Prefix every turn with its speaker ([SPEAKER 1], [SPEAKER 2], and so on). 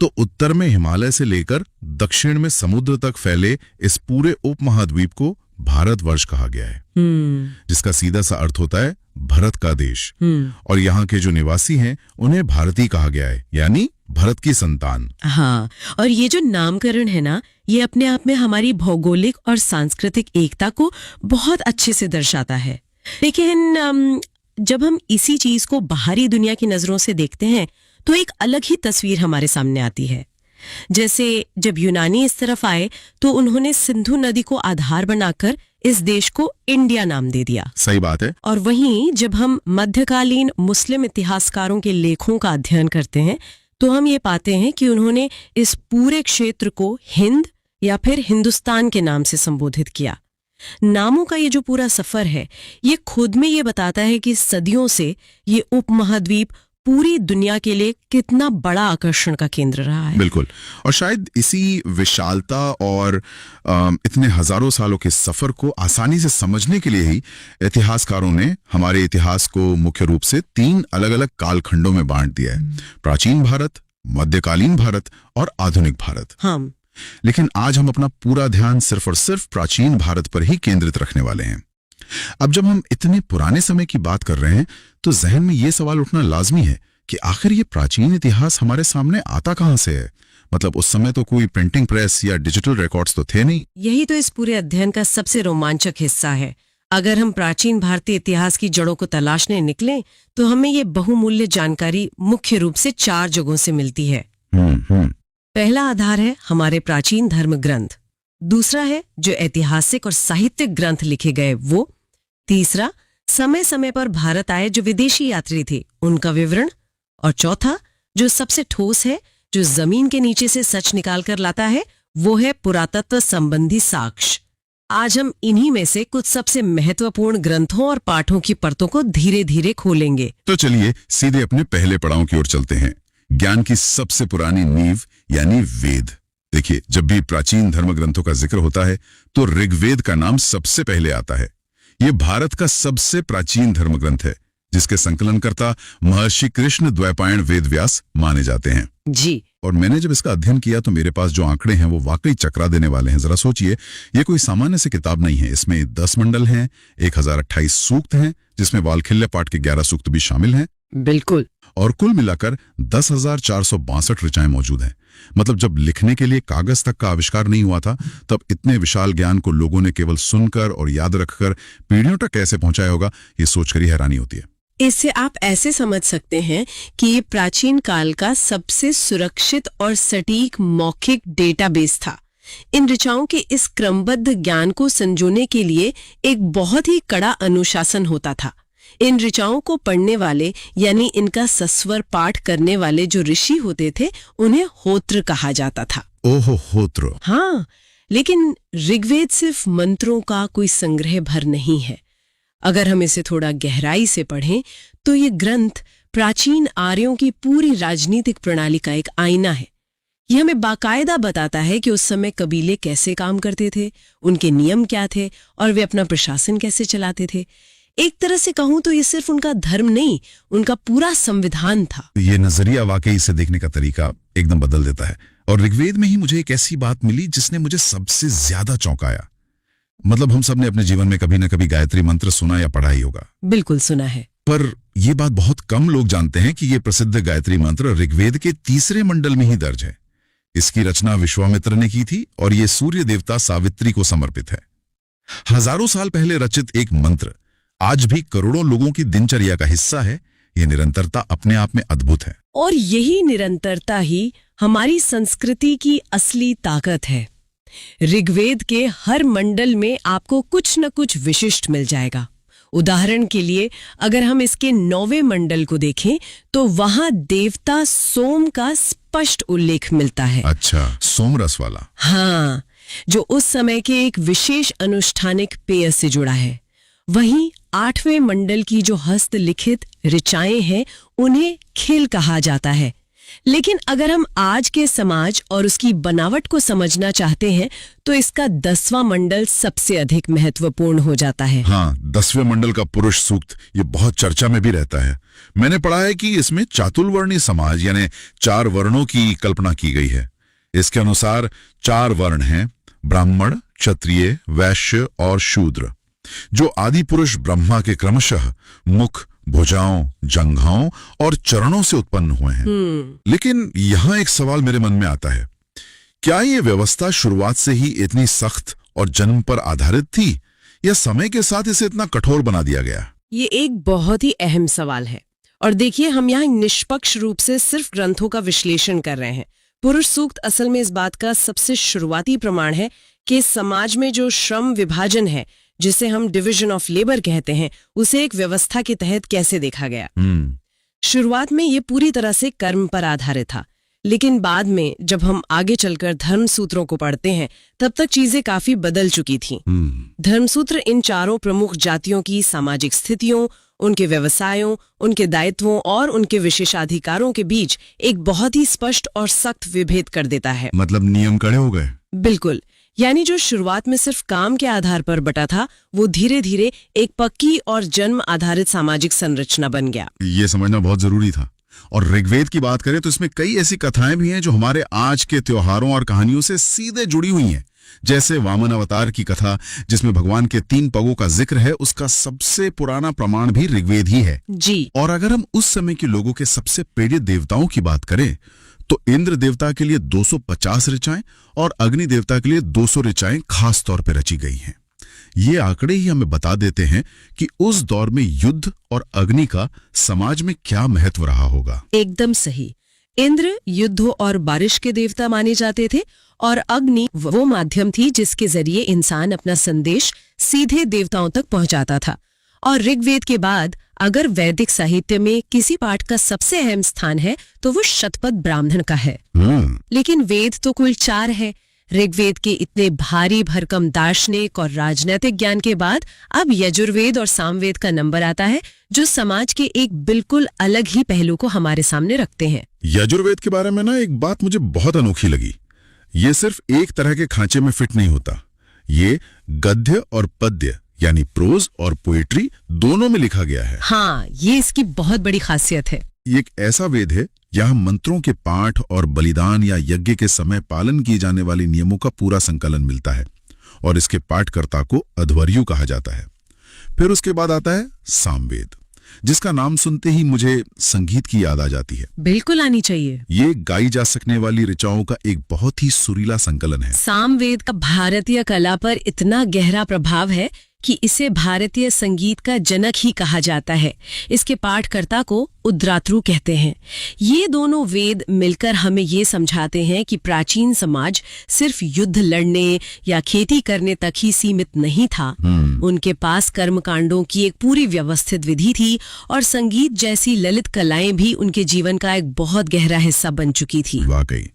[SPEAKER 1] तो उत्तर में हिमालय से लेकर दक्षिण में समुद्र तक फैले इस पूरे उपमहाद्वीप को भारतवर्ष कहा गया है, जिसका सीधा सा अर्थ होता है भरत का देश। और यहाँ के जो निवासी हैं उन्हें भारतीय कहा गया है, यानी भरत की संतान।
[SPEAKER 2] हाँ, और ये जो नामकरण है ना, ये अपने आप में हमारी भौगोलिक और सांस्कृतिक एकता को बहुत अच्छे से दर्शाता है। लेकिन जब हम इसी चीज को बाहरी दुनिया की नजरों से देखते हैं तो एक अलग ही तस्वीर हमारे सामने आती है। जैसे जब यूनानी इस तरफ आए तो उन्होंने सिंधु नदी को आधार बनाकर इस देश को इंडिया नाम दे दिया।
[SPEAKER 1] सही बात है।
[SPEAKER 2] और वहीं जब हम मध्यकालीन मुस्लिम इतिहासकारों के लेखों का अध्ययन करते हैं तो हम ये पाते हैं कि उन्होंने इस पूरे क्षेत्र को हिंद या फिर हिंदुस्तान के नाम से संबोधित किया। नामों का ये जो पूरा सफर है, ये खुद में ये बताता है कि सदियों से ये उपमहाद्वीप पूरी दुनिया के लिए कितना बड़ा आकर्षण का केंद्र रहा है।
[SPEAKER 1] बिल्कुल, और शायद इसी विशालता और इतने हजारों सालों के सफर को आसानी से समझने के लिए ही इतिहासकारों ने हमारे इतिहास को मुख्य रूप से 3 अलग अलग कालखंडों में बांट दिया है, प्राचीन भारत, मध्यकालीन भारत और आधुनिक भारत।
[SPEAKER 2] हाँ,
[SPEAKER 1] लेकिन आज हम अपना पूरा ध्यान सिर्फ और सिर्फ प्राचीन भारत पर ही केंद्रित रखने वाले हैं। अब जब हम इतने पुराने समय की बात कर रहे हैं तो जहन में ये सवाल उठना लाजमी है कि आखिर ये प्राचीन इतिहास हमारे सामने आता कहां से है। मतलब उस समय तो कोई प्रिंटिंग प्रेस या डिजिटल रिकॉर्ड्स तो थे नहीं।
[SPEAKER 2] यही तो इस पूरे अध्ययन का सबसे रोमांचक हिस्सा है। अगर हम प्राचीन भारतीय इतिहास की जड़ों को तलाशने निकलें तो हमें ये बहुमूल्य जानकारी मुख्य रूप से 4 जगहों से मिलती है। पहला आधार है हमारे प्राचीन धर्म ग्रंथ, दूसरा है जो ऐतिहासिक और साहित्यिक ग्रंथ लिखे गए वो, तीसरा समय समय पर भारत आए जो विदेशी यात्री थे उनका विवरण, और चौथा जो सबसे ठोस है, जो जमीन के नीचे से सच निकाल कर लाता है, वो है पुरातत्व संबंधी साक्ष्य। आज हम इन्हीं में से कुछ सबसे महत्वपूर्ण ग्रंथों और पाठों की परतों को धीरे धीरे खोलेंगे।
[SPEAKER 1] तो चलिए सीधे अपने पहले पड़ाव की ओर चलते हैं, ज्ञान की सबसे पुरानी नींव यानी वेद। देखिए, जब भी प्राचीन धर्म ग्रंथों का जिक्र होता है तो ऋग्वेद का नाम सबसे पहले आता है। ये भारत का सबसे प्राचीन धर्म ग्रंथ है, जिसके संकलनकर्ता महर्षि कृष्ण द्वैपायन वेद व्यास माने जाते हैं
[SPEAKER 2] जी।
[SPEAKER 1] और मैंने जब इसका अध्ययन किया तो मेरे पास जो आंकड़े हैं वो वाकई चकरा देने वाले हैं। जरा सोचिए, ये कोई सामान्य सी किताब नहीं है। इसमें 10 मंडल हैं, 1028 सूक्त हैं, जिसमें वालखिल्य पाठ के 11 सूक्त भी शामिल हैं।
[SPEAKER 2] बिल्कुल।
[SPEAKER 1] और कुल मिलाकर 10,462 ऋचाएं मौजूद हैं। मतलब जब लिखने के लिए कागज तक का आविष्कार नहीं हुआ था तब इतने विशाल ज्ञान को लोगों ने केवल सुनकर और याद रखकर पीढ़ियों तक कैसे पहुंचाया होगा, ये सोचकर ही हैरानी होती है।
[SPEAKER 2] इससे आप ऐसे समझ सकते हैं कि ये प्राचीन काल का सबसे सुरक्षित और सटीक मौखिक डेटाबेस था। इन ऋचाओं के इस क्रमबद्ध ज्ञान को संजोने के लिए एक बहुत ही कड़ा अनुशासन होता था। इन ऋचाओं को पढ़ने वाले यानी इनका सस्वर पाठ करने वाले जो ऋषि होते थे उन्हें होत्र कहा जाता था।
[SPEAKER 1] ओहो, होत्र।
[SPEAKER 2] हाँ, लेकिन ऋग्वेद सिर्फ मंत्रों का कोई संग्रह भर नहीं है। अगर हम इसे थोड़ा गहराई से पढ़ें तो ये ग्रंथ प्राचीन आर्यों की पूरी राजनीतिक प्रणाली का एक आईना है। ये हमें बाकायदा बताता है कि उस समय कबीले कैसे काम करते थे, उनके नियम क्या थे और वे अपना प्रशासन कैसे चलाते थे। एक तरह से कहूं तो ये सिर्फ उनका धर्म नहीं, उनका पूरा संविधान था।
[SPEAKER 1] ये नजरिया वाकई इसे देखने का तरीका एकदम बदल देता है। और ऋग्वेद में ही मुझे एक ऐसी बात मिली जिसने मुझे सबसे ज्यादा चौंकाया। मतलब हम सब ने अपने जीवन में कभी न कभी गायत्री मंत्र सुना या पढ़ा ही होगा।
[SPEAKER 2] बिल्कुल सुना है।
[SPEAKER 1] पर यह बात बहुत कम लोग जानते हैं कि यह प्रसिद्ध गायत्री मंत्र ऋग्वेद के 3 मंडल में ही दर्ज है। इसकी रचना विश्वामित्र ने की थी और यह सूर्य देवता सावित्री को समर्पित है। हजारों साल पहले रचित एक मंत्र आज भी करोड़ों लोगों की दिनचर्या का हिस्सा है। यह निरंतरता अपने आप में अद्भुत है।
[SPEAKER 2] और यही निरंतरता ही हमारी संस्कृति की असली ताकत है। ऋग्वेद के हर मंडल में आपको कुछ न कुछ विशिष्ट मिल जाएगा। उदाहरण के लिए अगर हम इसके 9वें मंडल को देखें तो वहां देवता सोम का स्पष्ट उल्लेख मिलता है।
[SPEAKER 1] अच्छा, सोमरस वाला।
[SPEAKER 2] हाँ, जो उस समय के एक विशेष अनुष्ठानिक पेय से जुड़ा है। वहीं 8वें मंडल की जो हस्तलिखित ऋचाएं हैं उन्हें खिल कहा जाता है। लेकिन अगर हम आज के समाज और उसकी बनावट को समझना चाहते हैं तो इसका 10वां मंडल सबसे अधिक महत्वपूर्ण हो जाता है।
[SPEAKER 1] हाँ, 10वें मंडल का पुरुष सूक्त ये बहुत चर्चा में भी रहता है। मैंने पढ़ा है कि इसमें चातुर्वर्णी समाज यानी 4 वर्णों की कल्पना की गई है। इसके अनुसार 4 वर्ण हैं, ब्राह्मण, क्षत्रिय, वैश्य और शूद्र, जो आदि पुरुष ब्रह्मा के क्रमशः मुख, भुजाओं, जंघाओं और चरणों से उत्पन्न हुए हैं। लेकिन यहाँ एक सवाल मेरे मन में आता है, क्या ये व्यवस्था शुरुआत से ही इतनी सख्त और जन्म पर आधारित थी या समय के साथ इसे इतना कठोर बना दिया गया?
[SPEAKER 2] ये एक बहुत ही अहम सवाल है और देखिए, हम यहाँ निष्पक्ष रूप से सिर्फ ग्रंथों का विश्लेषण कर रहे हैं। पुरुष सूक्त असल में इस बात का सबसे शुरुआती प्रमाण है कि समाज में जो श्रम विभाजन है, जिसे हम डिवीजन ऑफ लेबर कहते हैं, उसे एक व्यवस्था के तहत कैसे देखा गया। शुरुआत में ये पूरी तरह से कर्म पर आधारित था, लेकिन बाद में जब हम आगे चलकर धर्म सूत्रों को पढ़ते हैं तब तक चीजें काफी बदल चुकी थीं। धर्मसूत्र इन 4 प्रमुख जातियों की सामाजिक स्थितियों, उनके व्यवसायों, उनके दायित्वों और उनके विशेषाधिकारों के बीच एक बहुत ही स्पष्ट और सख्त विभेद कर देता है।
[SPEAKER 1] मतलब नियम कड़े हो गए।
[SPEAKER 2] बिल्कुल, यानी जो शुरुआत में सिर्फ काम के आधार पर बटा था, वो धीरे धीरे एक पक्की और जन्म आधारित सामाजिक संरचना बन गया।
[SPEAKER 1] ये समझना बहुत जरूरी था। और ऋग्वेद की बात करें तो इसमें कई ऐसी कथाएं भी हैं जो हमारे आज के त्योहारों और कहानियों से सीधे जुड़ी हुई हैं। जैसे वामन अवतार की कथा, जिसमें भगवान के 3 पगों का जिक्र है, उसका सबसे पुराना प्रमाण भी ऋग्वेद ही है
[SPEAKER 2] जी।
[SPEAKER 1] और अगर हम उस समय के लोगों के सबसे प्रिय देवताओं की बात करें तो इंद्र देवता के लिए 250 ऋचाएं और अग्नि देवता के लिए 200 ऋचाएं खास तौर पर रची गई हैं। ये आंकड़े ही हमें बता देते हैं कि उस दौर में युद्ध और अग्नि का समाज में क्या महत्व रहा होगा।
[SPEAKER 2] एकदम सही। इंद्र युद्ध और बारिश के देवता माने जाते थे और अग्नि वो माध्यम थी जिसके जरिए इंसान अपना संदेश सीधे देवताओं तक पहुंचाता था। और ऋग्वेद के बाद अगर वैदिक साहित्य में किसी पाठ का सबसे अहम स्थान है तो वो शतपथ ब्राह्मण का है। लेकिन वेद तो कुल 4 है। ऋग्वेद के इतने भारी भरकम दार्शनिक और राजनैतिक ज्ञान के बाद अब यजुर्वेद और सामवेद का नंबर आता है, जो समाज के एक बिल्कुल अलग ही पहलू को हमारे सामने रखते हैं।
[SPEAKER 1] यजुर्वेद के बारे में ना एक बात मुझे बहुत अनोखी लगी। ये सिर्फ एक तरह के खांचे में फिट नहीं होता, ये गद्य और पद्य यानी प्रोज और पोएट्री दोनों में लिखा गया है।
[SPEAKER 2] हाँ, ये इसकी बहुत बड़ी खासियत है।
[SPEAKER 1] ये एक ऐसा वेद है यहाँ मंत्रों के पाठ और बलिदान या यज्ञ के समय पालन किए जाने वाले नियमों का पूरा संकलन मिलता है और इसके पाठकर्ता को अध्वर्यु कहा जाता है। फिर उसके बाद आता है सामवेद, जिसका नाम सुनते ही मुझे संगीत की याद आ जाती है।
[SPEAKER 2] बिल्कुल आनी चाहिए।
[SPEAKER 1] ये गाई जा सकने वाली ऋचाओं का एक बहुत ही सुरीला संकलन है।
[SPEAKER 2] सामवेद का भारतीय कला पर इतना गहरा प्रभाव है कि इसे भारतीय संगीत का जनक ही कहा जाता है। इसके पाठकर्ता को उद्रात्रु कहते हैं। ये दोनों वेद मिलकर हमें ये समझाते हैं कि प्राचीन समाज सिर्फ युद्ध लड़ने या खेती करने तक ही सीमित नहीं था। उनके पास कर्मकांडों की एक पूरी व्यवस्थित विधि थी और संगीत जैसी ललित कलाएं भी उनके जीवन का एक बहुत गहरा हिस्सा बन चुकी थी।
[SPEAKER 1] वाकई